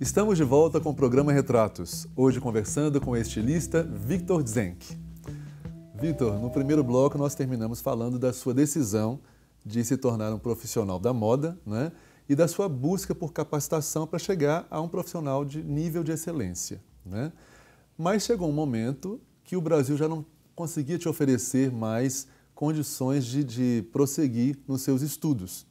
Estamos de volta com o programa Retratos, hoje conversando com o estilista Victor Zenck. Victor, no primeiro bloco nós terminamos falando da sua decisão de se tornar um profissional da moda, né? E da sua busca por capacitação para chegar a um profissional de nível de excelência, né? Mas chegou um momento que o Brasil já não conseguia te oferecer mais condições de prosseguir nos seus estudos.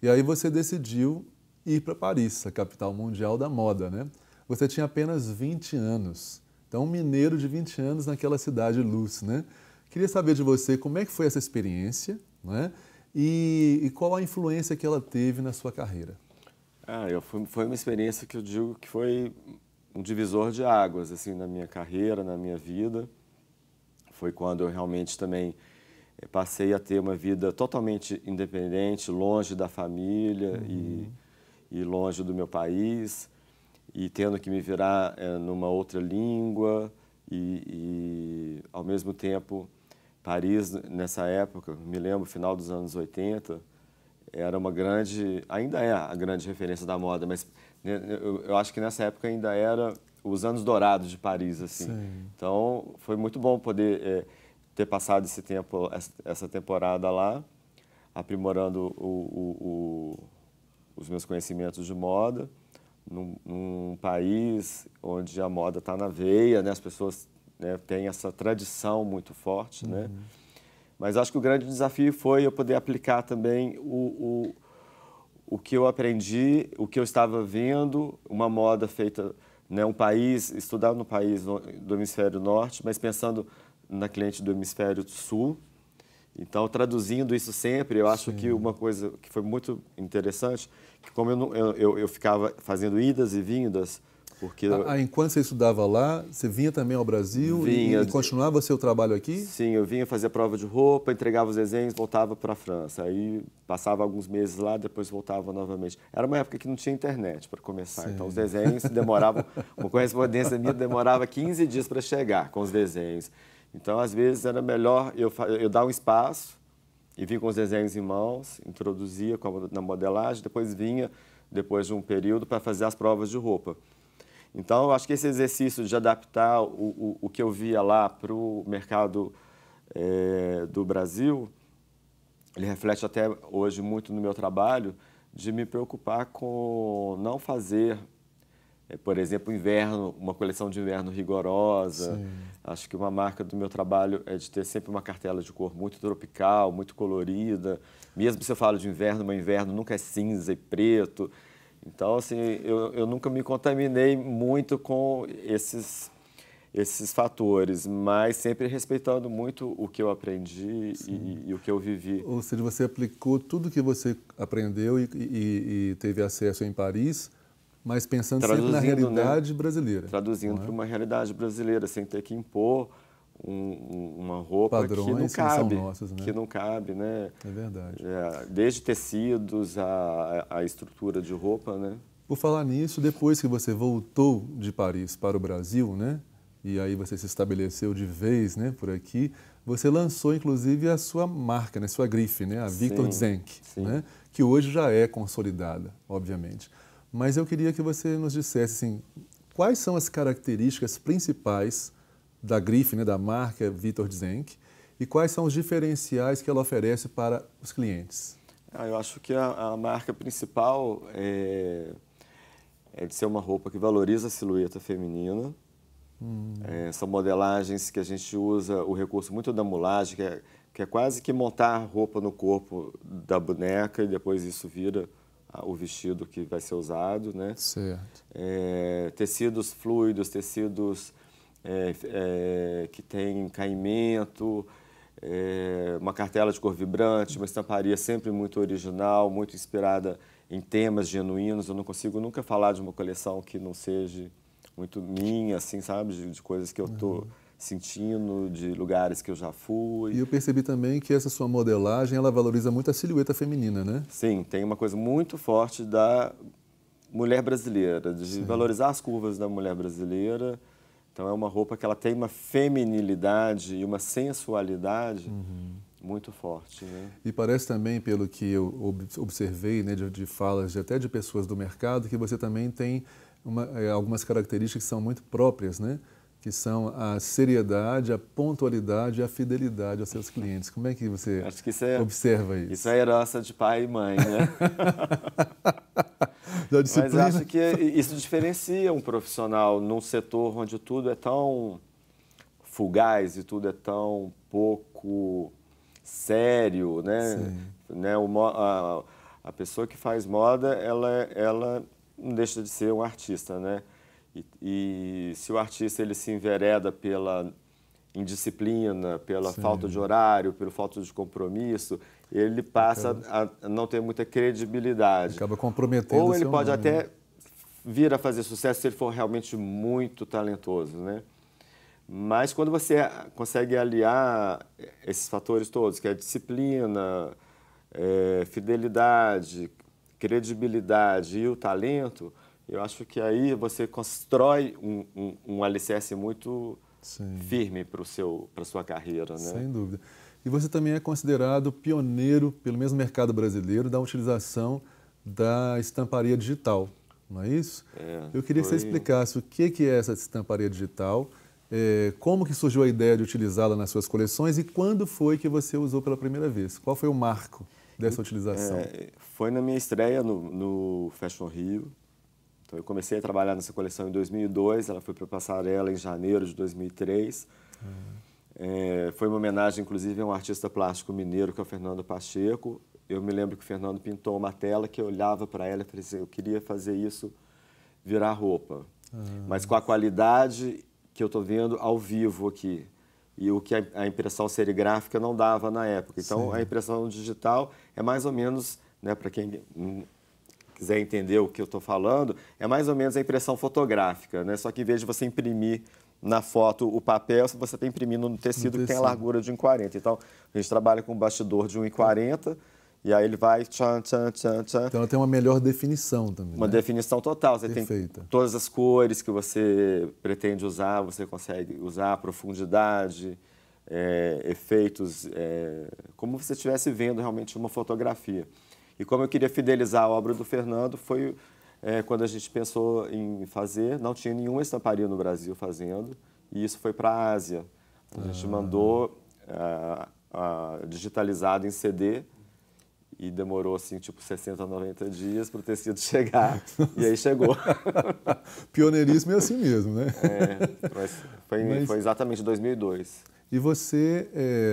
E aí você decidiu ir para Paris, a capital mundial da moda, né? Você tinha apenas 20 anos, então um mineiro de 20 anos naquela cidade luz, né? Queria saber de você como é que foi essa experiência, né? E qual a influência que ela teve na sua carreira. Foi uma experiência que eu digo que foi um divisor de águas assim, na minha carreira, na minha vida. Foi quando eu realmente também passei a ter uma vida totalmente independente, longe da família e longe do meu país, e tendo que me virar numa outra língua e ao mesmo tempo, Paris, nessa época, me lembro, final dos anos 80, era uma grande, ainda é a grande referência da moda, mas eu acho que nessa época ainda era os anos dourados de Paris, assim. Sim. Então, foi muito bom poder ter passado esse tempo, essa temporada lá, aprimorando os meus conhecimentos de moda, num país onde a moda está na veia, né? As pessoas, né, têm essa tradição muito forte, né? Mas acho que o grande desafio foi eu poder aplicar também o que eu aprendi, o que eu estava vendo, uma moda feita, né, estudar no país do hemisfério norte, mas pensando na cliente do hemisfério sul. Então, traduzindo isso sempre, eu acho que uma coisa que foi muito interessante, que como eu ficava fazendo idas e vindas, porque... Enquanto você estudava lá, você vinha também ao Brasil e continuava o seu trabalho aqui? Sim, eu vinha fazer prova de roupa, entregava os desenhos, voltava para a França. Aí passava alguns meses lá, depois voltava novamente. Era uma época que não tinha internet para começar, então os desenhos demoravam, uma correspondência minha demorava 15 dias para chegar com os desenhos. Então, às vezes, era melhor eu dar um espaço e vir com os desenhos em mãos, introduzia na modelagem, depois vinha, depois de um período, para fazer as provas de roupa. Então, eu acho que esse exercício de adaptar o que eu via lá para o mercado do Brasil, ele reflete até hoje muito no meu trabalho, de me preocupar com não fazer... por exemplo, inverno, uma coleção de inverno rigorosa. Sim. Acho que uma marca do meu trabalho é de ter sempre uma cartela de cor muito tropical, muito colorida. Mesmo se eu falo de inverno, meu inverno nunca é cinza e preto. Então, assim, eu nunca me contaminei muito com esses fatores, mas sempre respeitando muito o que eu aprendi e o que eu vivi. Ou seja, você aplicou tudo que você aprendeu e teve acesso em Paris, mas pensando sempre na realidade brasileira. Traduzindo para uma realidade brasileira, sem ter que impor uma roupa padrões que não cabe, são nossos, né? Que não cabe, né? É verdade. Desde tecidos a estrutura de roupa, né? Por falar nisso, depois que você voltou de Paris para o Brasil, né? E aí você se estabeleceu de vez, né, por aqui, você lançou inclusive a sua marca, né, sua grife, né, a Victor Zenck, né, que hoje já é consolidada, obviamente. Mas eu queria que você nos dissesse assim, quais são as características principais da grife, né, da marca Victor Zenck, e quais são os diferenciais que ela oferece para os clientes? Eu acho que a marca principal é de ser uma roupa que valoriza a silhueta feminina. São modelagens que a gente usa o recurso muito da mulagem, que é quase que montar a roupa no corpo da boneca e depois isso vira o vestido que vai ser usado, né? Certo. Tecidos fluidos, tecidos que têm caimento, uma cartela de cor vibrante, uma estamparia sempre muito original, muito inspirada em temas genuínos. Eu não consigo nunca falar de uma coleção que não seja muito minha, assim, sabe? De coisas que eu estou sentindo, de lugares que eu já fui. E eu percebi também que essa sua modelagem, ela valoriza muito a silhueta feminina, né? Sim, tem uma coisa muito forte da mulher brasileira, de valorizar as curvas da mulher brasileira. Então, é uma roupa que ela tem uma feminilidade e uma sensualidade muito forte, né? E parece também, pelo que eu observei, né, de falas até de pessoas do mercado, que você também tem algumas características que são muito próprias, né? Que são a seriedade, a pontualidade e a fidelidade aos seus clientes. Como é que você Acho que observa isso? Isso é herança de pai e mãe, né? Da disciplina. Mas acho que isso diferencia um profissional num setor onde tudo é tão fugaz e tudo é tão pouco sério, né? Né? A pessoa que faz moda, ela não deixa de ser um artista, né? E se o artista ele se envereda pela indisciplina, pela falta de horário, pela falta de compromisso, ele passa a não ter muita credibilidade. Acaba comprometendo. Ou ele pode nome, até né? vir a fazer sucesso se ele for realmente muito talentoso, né? Mas quando você consegue aliar esses fatores todos, que é disciplina, fidelidade, credibilidade e o talento, eu acho que aí você constrói um alicerce muito firme para a sua carreira, né? Sem dúvida. E você também é considerado pioneiro pelo mesmo mercado brasileiro da utilização da estamparia digital, não é isso? Eu queria que você explicasse o que é essa estamparia digital, como que surgiu a ideia de utilizá-la nas suas coleções e quando foi que você usou pela primeira vez? Qual foi o marco dessa utilização? Foi na minha estreia no Fashion Rio. Então, eu comecei a trabalhar nessa coleção em 2002, ela foi para a passarela em janeiro de 2003. Foi uma homenagem, inclusive, a um artista plástico mineiro, que é o Fernando Pacheco. Eu me lembro que o Fernando pintou uma tela que eu olhava para ela e falei assim, eu queria fazer isso virar roupa, mas com a qualidade que eu estou vendo ao vivo aqui. E o que a impressão serigráfica não dava na época. Então, a impressão digital é mais ou menos, né, para quem quiser entender o que eu estou falando, é mais ou menos a impressão fotográfica, né? Só que em vez de você imprimir na foto o papel, você está imprimindo no tecido que tem a largura de 1,40. Então, a gente trabalha com um bastidor de 1,40 e aí ele vai tchan, tchan, tchan, tchan. Então ela tem uma melhor definição também. Uma definição total. Você Perfeita. tem todas as cores que você pretende usar, você consegue usar, profundidade, efeitos, como se você estivesse vendo realmente uma fotografia. E como eu queria fidelizar a obra do Fernando, foi quando a gente pensou em fazer, não tinha nenhuma estamparia no Brasil fazendo, e isso foi para a Ásia. A gente mandou digitalizado em CD, e demorou, assim, tipo, 60, 90 dias para o tecido chegar. E aí chegou. Pioneirismo é assim mesmo, né? Mas foi exatamente em 2002. E você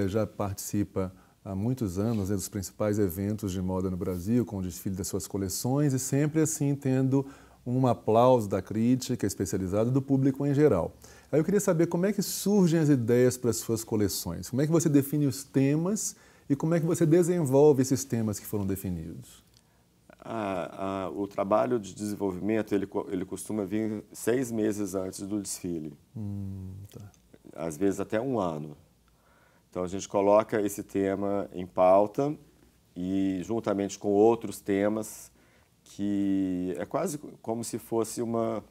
já participa há muitos anos, né, dos principais eventos de moda no Brasil, com o desfile das suas coleções, e sempre, assim, tendo um aplauso da crítica especializada e do público em geral. Aí eu queria saber como é que surgem as ideias para as suas coleções. Como é que você define os temas e como é que você desenvolve esses temas que foram definidos? O trabalho de desenvolvimento, ele costuma vir 6 meses antes do desfile. Tá. Às vezes até 1 ano. Então, a gente coloca esse tema em pauta e, juntamente com outros temas, que é quase como se fosse uma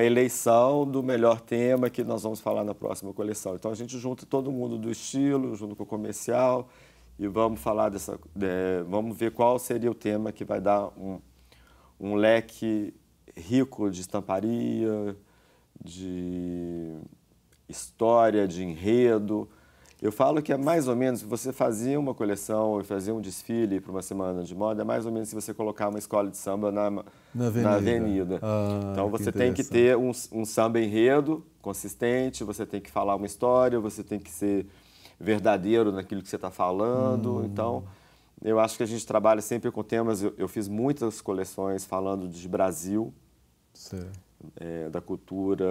eleição do melhor tema que nós vamos falar na próxima coleção. Então, a gente junta todo mundo do estilo, junto com o comercial, e vamos falar vamos ver qual seria o tema que vai dar um leque rico de estamparia, de história, de enredo. Eu falo que é mais ou menos, se você fazia uma coleção e fazia um desfile para uma semana de moda, é mais ou menos se você colocar uma escola de samba na avenida. Então, você tem que ter um samba enredo consistente, você tem que falar uma história, você tem que ser verdadeiro naquilo que você está falando. Então, eu acho que a gente trabalha sempre com temas. Eu fiz muitas coleções falando de Brasil, da cultura.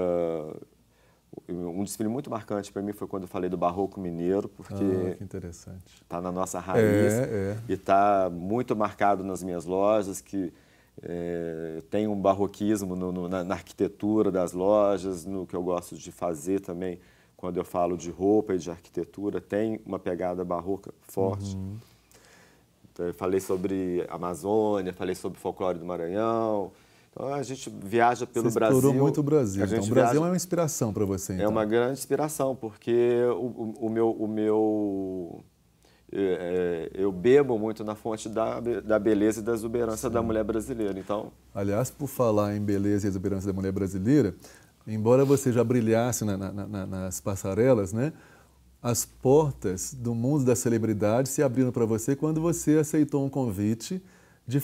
Um desfile muito marcante para mim foi quando eu falei do barroco mineiro, porque está na nossa raiz e está muito marcado nas minhas lojas, que tem um barroquismo na arquitetura das lojas, no que eu gosto de fazer também, quando eu falo de roupa e de arquitetura, tem uma pegada barroca forte. Então, eu falei sobre Amazônia, falei sobre folclore do Maranhão. Então, a gente viaja pelo Brasil. Você explorou muito o Brasil. Então, o Brasil é uma inspiração para você, então. É uma grande inspiração, porque o meu eu bebo muito na fonte da beleza e da exuberância da mulher brasileira. Então, aliás, por falar em beleza e exuberância da mulher brasileira, embora você já brilhasse nas passarelas, né, as portas do mundo da celebridade se abriram para você quando você aceitou um convite de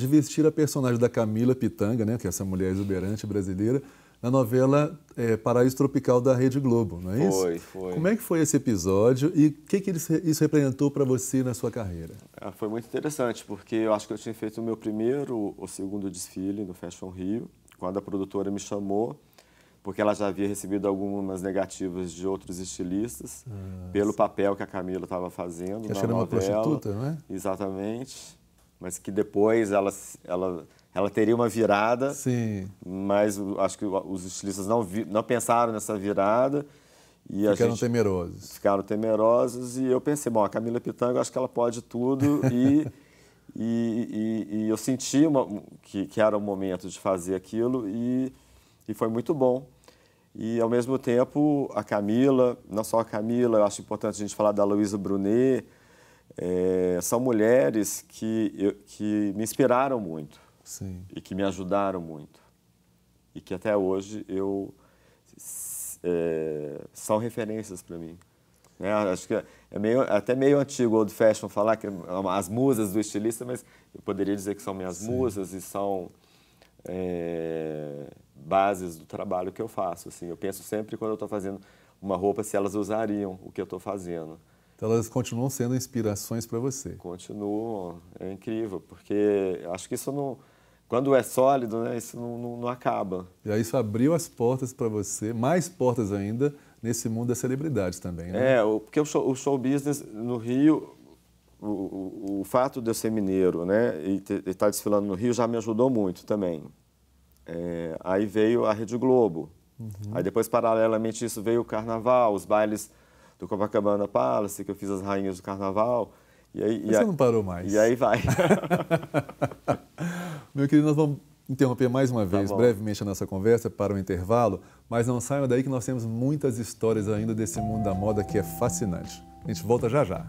vestir a personagem da Camila Pitanga, né, que é essa mulher exuberante brasileira, na novela Paraíso Tropical da Rede Globo, não é isso? Foi. Como é que foi esse episódio e o que isso representou para você na sua carreira? Foi muito interessante, porque eu acho que eu tinha feito o meu primeiro ou segundo desfile no Fashion Rio, quando a produtora me chamou, porque ela já havia recebido algumas negativas de outros estilistas, pelo papel que a Camila estava fazendo na novela. Era uma prostituta, não é? Exatamente, mas que depois ela teria uma virada. Sim. Mas acho que os estilistas não pensaram nessa virada. E Ficaram temerosos. Ficaram temerosos e eu pensei, bom, a Camila Pitanga, acho que ela pode tudo e eu senti que era o momento de fazer aquilo e foi muito bom. E, ao mesmo tempo, a Camila, não só a Camila, eu acho importante a gente falar da Louise Brunet, são mulheres que me inspiraram muito. Sim. E que me ajudaram muito. E que até hoje são referências para mim. Né? Acho que até meio antigo, old fashion, falar que as musas do estilista, mas eu poderia dizer que são minhas musas e são bases do trabalho que eu faço. Assim. Eu penso sempre, quando eu estou fazendo uma roupa, se elas usariam o que eu estou fazendo. Então elas continuam sendo inspirações para você? Continuam. É incrível, porque acho que isso não... Quando é sólido, né, isso não acaba. E aí isso abriu as portas para você, mais portas ainda, nesse mundo das celebridades também, né? Porque o show business no Rio, o fato de eu ser mineiro, né, e estar desfilando no Rio já me ajudou muito também. Aí veio a Rede Globo. Aí depois, paralelamente, isso veio o Carnaval, os bailes do Copacabana Palace, que eu fiz as rainhas do Carnaval. Mas você não parou mais. E aí vai. Meu querido, nós vamos interromper mais uma vez, brevemente, a nossa conversa para o intervalo, mas não saiam daí que nós temos muitas histórias ainda desse mundo da moda que é fascinante. A gente volta já já.